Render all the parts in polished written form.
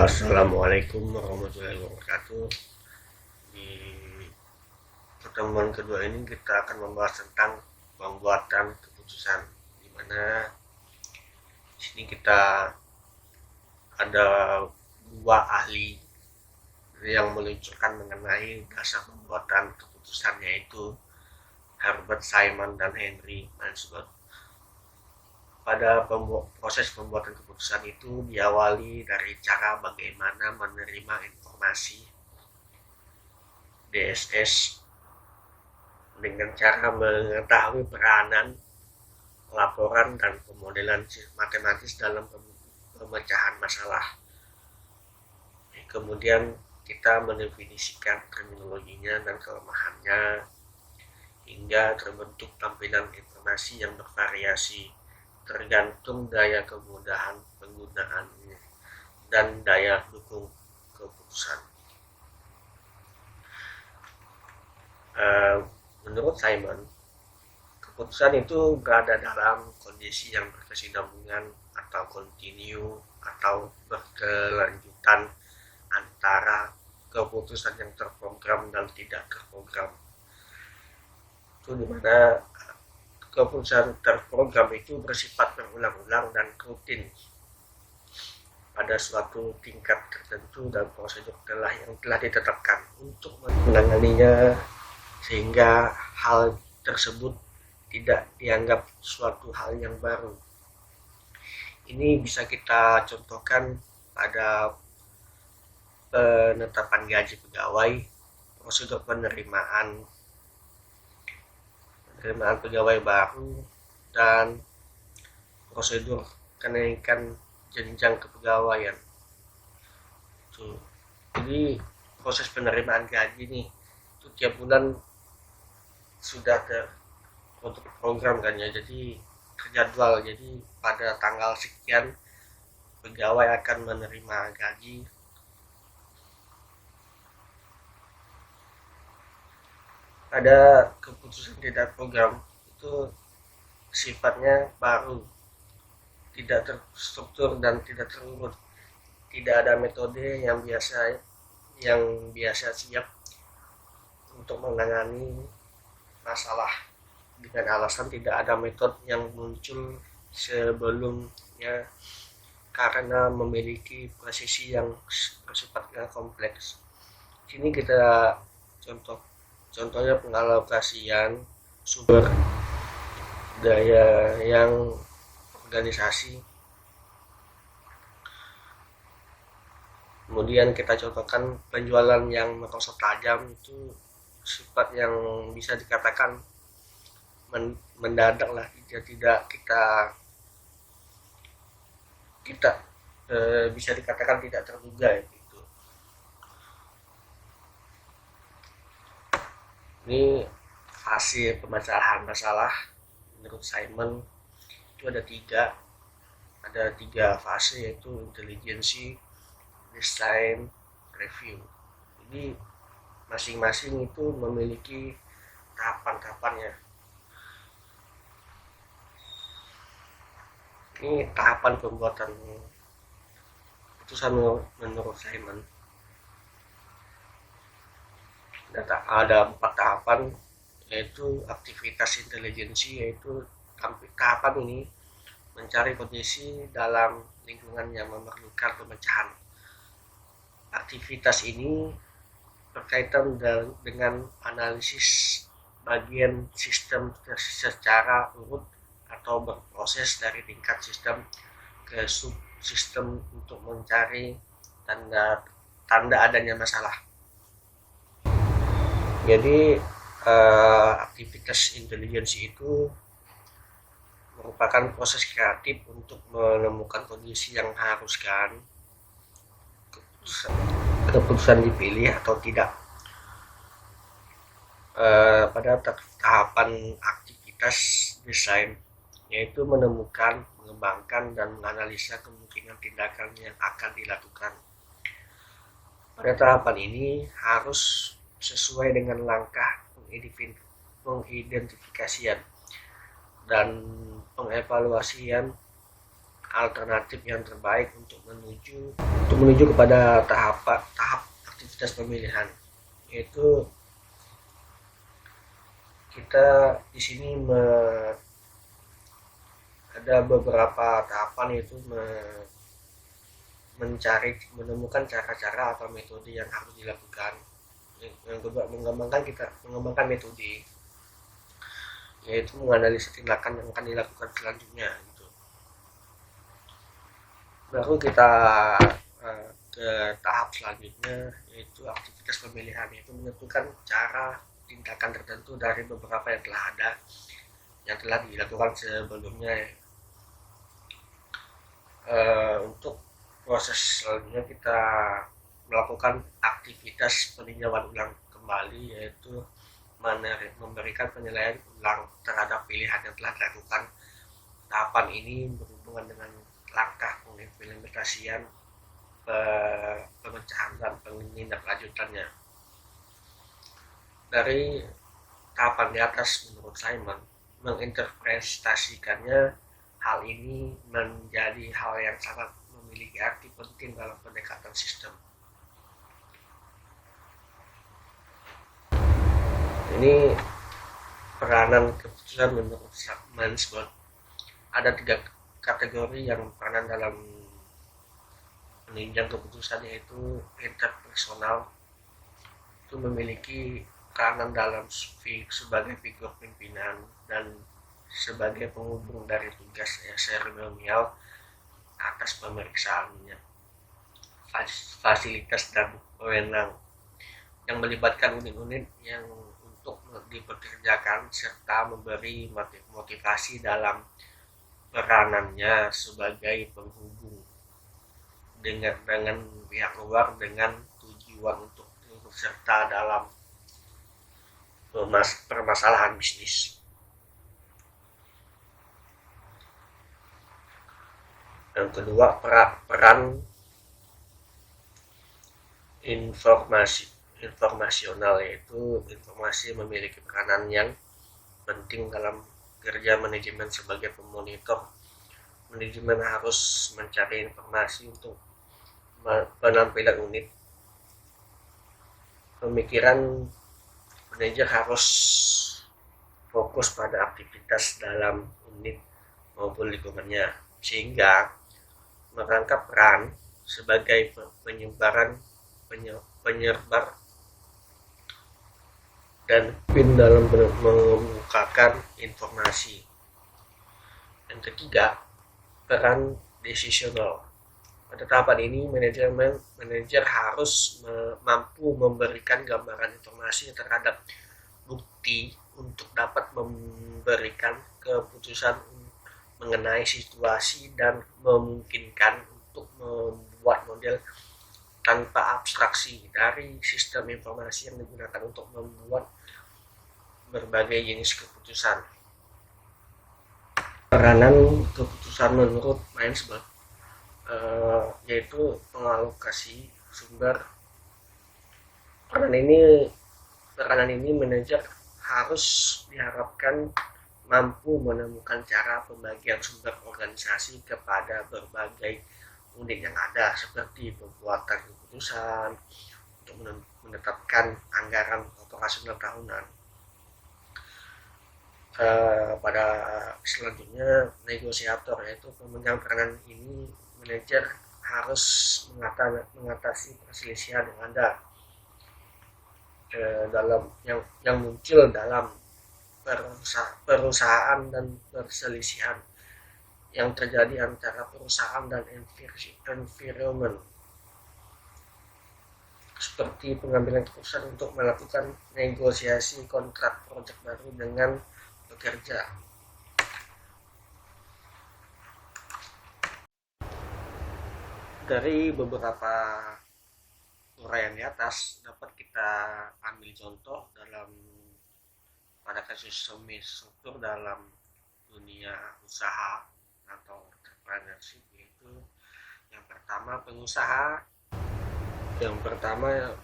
Assalamualaikum warahmatullahi wabarakatuh. Di pertemuan kedua ini kita akan membahas tentang pembuatan keputusan, di mana di sini kita ada dua ahli yang meluncurkan mengenai dasar pembuatan keputusan, yaitu Herbert Simon dan Henry Mansfield. Pada proses pembuatan keputusan itu diawali dari cara bagaimana menerima informasi DSS dengan cara mengetahui peranan, laporan, dan pemodelan matematis dalam pemecahan masalah. Kemudian kita mendefinisikan terminologinya dan kelemahannya hingga terbentuk tampilan informasi yang bervariasi tergantung daya kemudahan penggunaannya dan daya dukung keputusan. Menurut Simon, keputusan itu berada dalam kondisi yang berkesinambungan atau kontinu atau berkelanjutan antara keputusan yang terprogram dan tidak terprogram. Itu dimana keputusan terprogram itu bersifat berulang-ulang dan rutin pada suatu tingkat tertentu dan prosedur yang telah ditetapkan untuk menanganinya, sehingga hal tersebut tidak dianggap suatu hal yang baru. Ini bisa kita contohkan pada penetapan gaji pegawai, prosedur penerimaan pegawai baru, dan prosedur kenaikan jenjang kepegawaian. Jadi proses penerimaan gaji nih itu tiap bulan sudah terprogram kan ya, jadi terjadwal. Jadi pada tanggal sekian pegawai akan menerima gaji. Ada keputusan tidak program itu sifatnya baru, tidak terstruktur dan tidak terurut. Tidak ada metode yang biasa siap untuk menangani masalah, dengan alasan tidak ada metode yang muncul sebelumnya karena memiliki presisi yang bersifatnya kompleks. Sini kita contohnya pengalokasian sumber daya yang organisasi. Kemudian kita contohkan penjualan yang merosot tajam, itu sifat yang bisa dikatakan mendadak lah, tidak kita bisa dikatakan tidak terduga gitu. Ini hasil pemecahan masalah menurut Simon itu ada tiga fase, yaitu intelijensi, desain, review. Jadi masing-masing itu memiliki tahapan-tahapannya. Ini tahapan pembuatan keputusan menurut Simon. Ada 4 tahapan, yaitu aktivitas intelijensi, yaitu tahapan ini mencari kondisi dalam lingkungan yang memerlukan pemecahan. Aktivitas ini berkaitan dengan analisis bagian sistem secara urut atau berproses dari tingkat sistem ke subsistem untuk mencari tanda adanya masalah. Jadi aktivitas intelijensi itu merupakan proses kreatif untuk menemukan kondisi yang mengharuskan keputusan dipilih atau tidak. Pada tahapan aktivitas desain, yaitu menemukan, mengembangkan, dan menganalisa kemungkinan tindakan yang akan dilakukan. Pada tahapan ini harus sesuai dengan langkah pengidentifikasian dan pengevaluasian alternatif yang terbaik untuk menuju kepada tahap aktivitas pemilihan, yaitu kita di sini ada beberapa tahapan, yaitu menemukan cara-cara atau metode yang harus dilakukan. Yang kedua, mengembangkan metode, yaitu menganalisis tindakan yang akan dilakukan selanjutnya gitu. Baru kita ke tahap selanjutnya, yaitu aktivitas pemilihan, yaitu menentukan cara tindakan tertentu dari beberapa yang telah dilakukan sebelumnya. Untuk proses selanjutnya kita melakukan aktivitas peninjauan ulang kembali, yaitu memberikan penilaian ulang terhadap pilihan yang telah dilakukan. Tahapan ini berhubungan dengan langkah pengimplementasian, pemecahan dan penindaklanjutannya. Dari tahapan di atas, menurut Simon, menginterpretasikannya, hal ini menjadi hal yang sangat memiliki arti penting dalam pendekatan sistem. Ini peranan keputusan menurut Mansbot. Ada 3 kategori yang peranan dalam meninjau keputusan, yaitu interpersonal, itu memiliki peranan dalam sebagai figur pimpinan dan sebagai penghubung dari tugas seremonial atas pemeriksaannya, fasilitas dan wewenang yang melibatkan unit-unit yang untuk dipekerjakan, serta memberi motivasi dalam peranannya sebagai penghubung dengan pihak luar dengan tujuan untuk ikut serta dalam permasalahan bisnis. Yang kedua, peran informasional, yaitu informasi memiliki peranan yang penting dalam kerja manajemen sebagai pemonitor. Manajemen harus mencari informasi untuk penampilan unit. Pemikiran manajer harus fokus pada aktivitas dalam unit maupun lingkungannya, sehingga merangkap peran sebagai penyerbar dan dalam mengemukakan informasi. Yang ketiga, peran decisional. Pada tahapan ini, manajer harus mampu memberikan gambaran informasi terhadap bukti untuk dapat memberikan keputusan mengenai situasi dan memungkinkan untuk membuat model tanpa abstraksi dari sistem informasi yang digunakan untuk membuat berbagai jenis keputusan. Peranan keputusan menurut Mansbot, yaitu pengalokasi sumber. Peranan ini manajer harus diharapkan mampu menemukan cara pembagian sumber organisasi kepada berbagai unit yang ada, seperti pembuatan keputusan untuk menetapkan anggaran operasional tahunan. Pada selanjutnya, negosiator, yaitu pemegang peranan ini, manajer harus mengatasi perselisihan yang ada yang muncul dalam perusahaan dan perselisihan yang terjadi antara perusahaan dan environment, seperti pengambilan keputusan untuk melakukan negosiasi kontrak proyek baru dengan pekerja. Dari beberapa uraian di atas dapat kita ambil contoh pada kasus struktur dalam dunia usaha atau entrepreneurship, yaitu yang pertama pengusaha. Yang pertama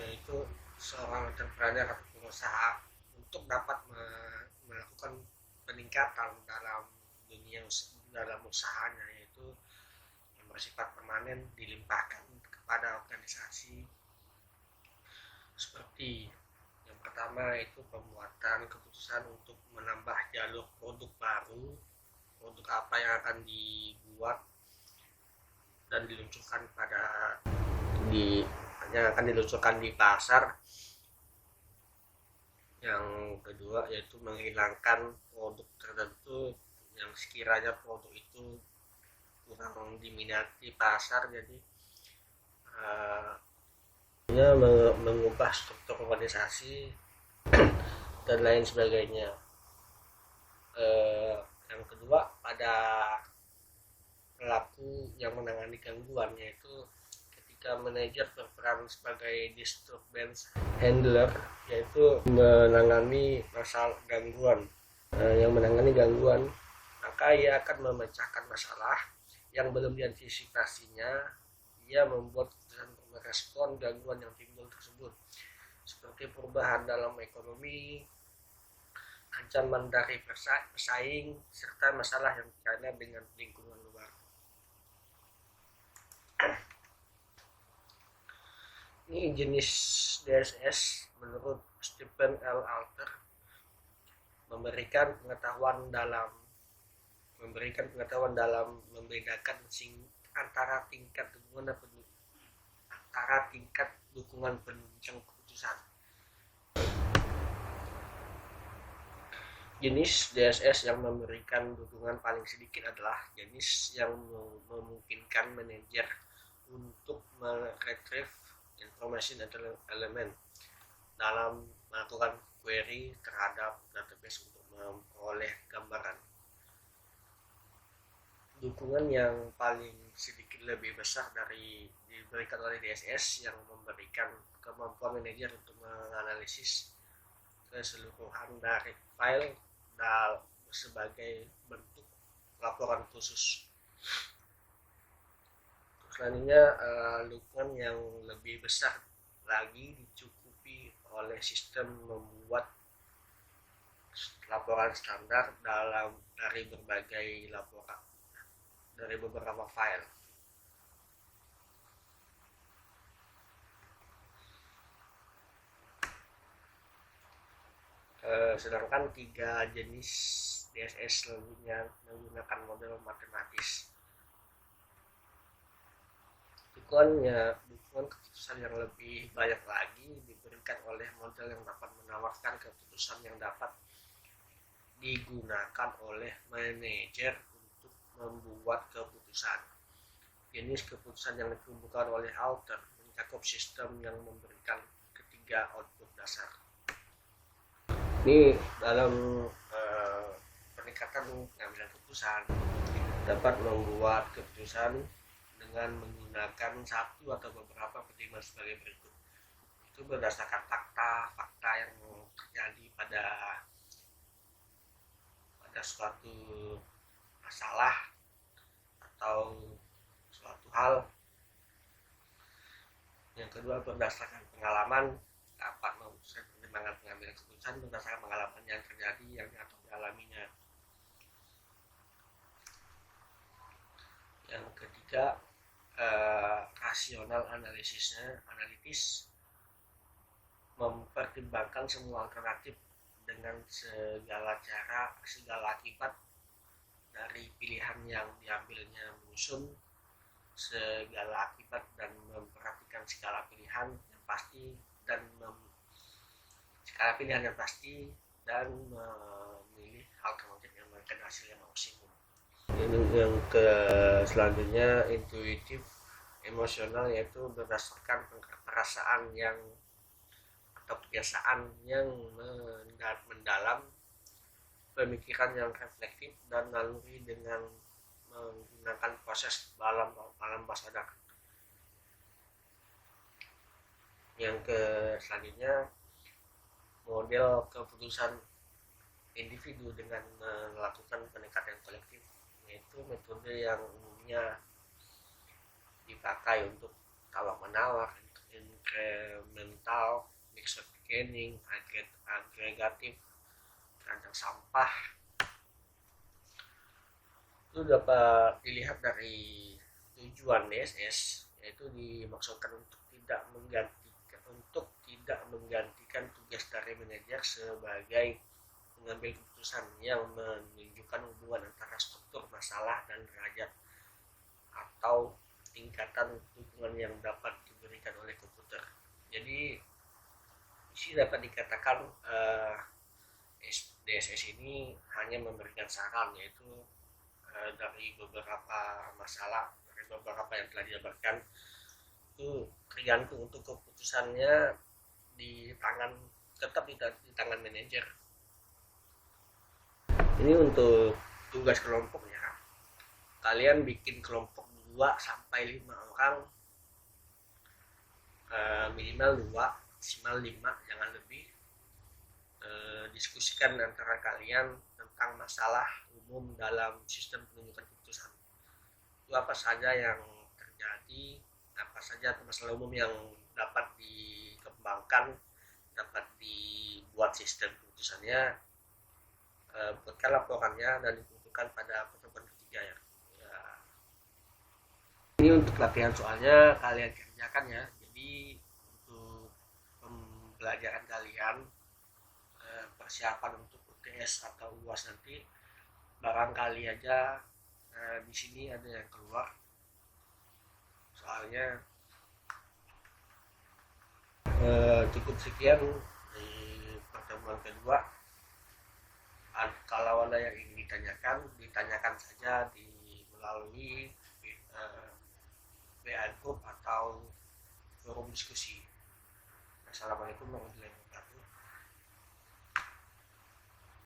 itu seorang entrepreneur atau pengusaha untuk dapat melakukan peningkatan dalam usahanya, yaitu itu yang bersifat permanen dilimpahkan kepada organisasi seperti yang pertama itu pembuatan keputusan untuk menambah jalur produk baru, produk apa yang akan dibuat dan diluncurkan yang akan diluncurkan di pasar. Yang kedua yaitu menghilangkan produk tertentu yang sekiranya produk itu kurang diminati pasar, jadi mengubah struktur organisasi dan lain sebagainya. Yang kedua, pada pelaku yang menangani gangguan, yaitu ketika manajer berperan sebagai disturbance handler, yaitu menangani masalah gangguan. Yang menangani gangguan, maka ia akan memecahkan masalah yang belum diantisipasinya. Ia membuat keputusan untuk merespon gangguan yang timbul tersebut, seperti perubahan dalam ekonomi, ancaman dari pesaing, serta masalah yang berkaitan dengan lingkungan luar. Ini jenis DSS menurut Stephen L. Alter memberikan pengetahuan dalam membedakan antara tingkat dukungan penunjang keputusan. Jenis DSS yang memberikan dukungan paling sedikit adalah jenis yang memungkinkan manajer untuk meretrieve information element dalam melakukan query terhadap database untuk memperoleh gambaran. Dukungan yang paling sedikit lebih besar diberikan oleh DSS yang memberikan kemampuan manajer untuk menganalisis keseluruhan dari file sebagai bentuk laporan khusus. Selanjutnya, dukungan yang lebih besar lagi dicukupi oleh sistem membuat laporan standar dari beberapa file. Sedangkan 3 jenis DSS lainnya menggunakan model matematis. Dukungan keputusan yang lebih banyak lagi diberikan oleh model yang dapat menawarkan keputusan yang dapat digunakan oleh manajer untuk membuat keputusan. Jenis keputusan yang dikumpulkan oleh Alter mencakup sistem yang memberikan ketiga output dasar. Ini dalam peningkatan pengambilan keputusan dapat membuat keputusan dengan menggunakan satu atau beberapa pertimbangan sebagai berikut. Itu berdasarkan fakta yang terjadi pada suatu masalah atau suatu hal. Yang kedua, berdasarkan pengalaman, dapat memutuskan pertimbangan pengambilan keputusan berdasarkan pengalaman yang terjadi yang atau dialaminya. Yang ketiga, rasional analitis mempertimbangkan semua alternatif dengan segala akibat dari pilihan yang diambilnya, menyusun segala akibat dan memperhatikan skala pilihan yang pasti dan memilih alternatif yang memberikan hasil yang maksimum. Ini yang selanjutnya, intuitif emosional, yaitu berdasarkan perasaan atau kebiasaan yang mendalam, pemikiran yang reflektif, dan naluri dengan menggunakan proses alam bawah sadar. Yang selanjutnya, model keputusan individu dengan melakukan pendekatan kolektif, yaitu metode yang umumnya dipakai untuk tawar-menawar, incremental, mixed bargaining, agregatif, terancang sampah. Itu dapat dilihat dari tujuan DSS, yaitu dimaksudkan untuk tidak menggantikan tugas dari manajer sebagai mengambil keputusan yang menunjukkan hubungan antara struktur masalah dan derajat atau tingkatan dukungan yang dapat diberikan oleh komputer. Jadi isi dapat dikatakan DSS ini hanya memberikan saran, yaitu dari beberapa masalah, dari beberapa yang telah dijabarkan itu tergantung untuk keputusannya di tangan, tetap di tangan manajer. Ini untuk tugas kelompoknya, kalian bikin kelompok 2 sampai 5 orang, minimal 2 maksimal 5, jangan lebih. Diskusikan antara kalian tentang masalah umum dalam sistem penunjukan keputusan. Itu apa saja yang terjadi, apa saja masalah umum yang dapat dikembangkan, dapat dibuat sistem keputusannya. Buatkan laporannya dan dikumpulkan pada pertemuan ketiga ya. Ini untuk latihan soalnya kalian kerjakan ya. Jadi untuk pembelajaran kalian, persiapan untuk UTS atau UAS nanti, barangkali aja di sini ada yang keluar soalnya. Cukup sekian di pertemuan kedua. Kalau ada yang ingin ditanyakan saja melalui WA group atau forum diskusi. Assalamualaikum warahmatullahi wabarakatuh.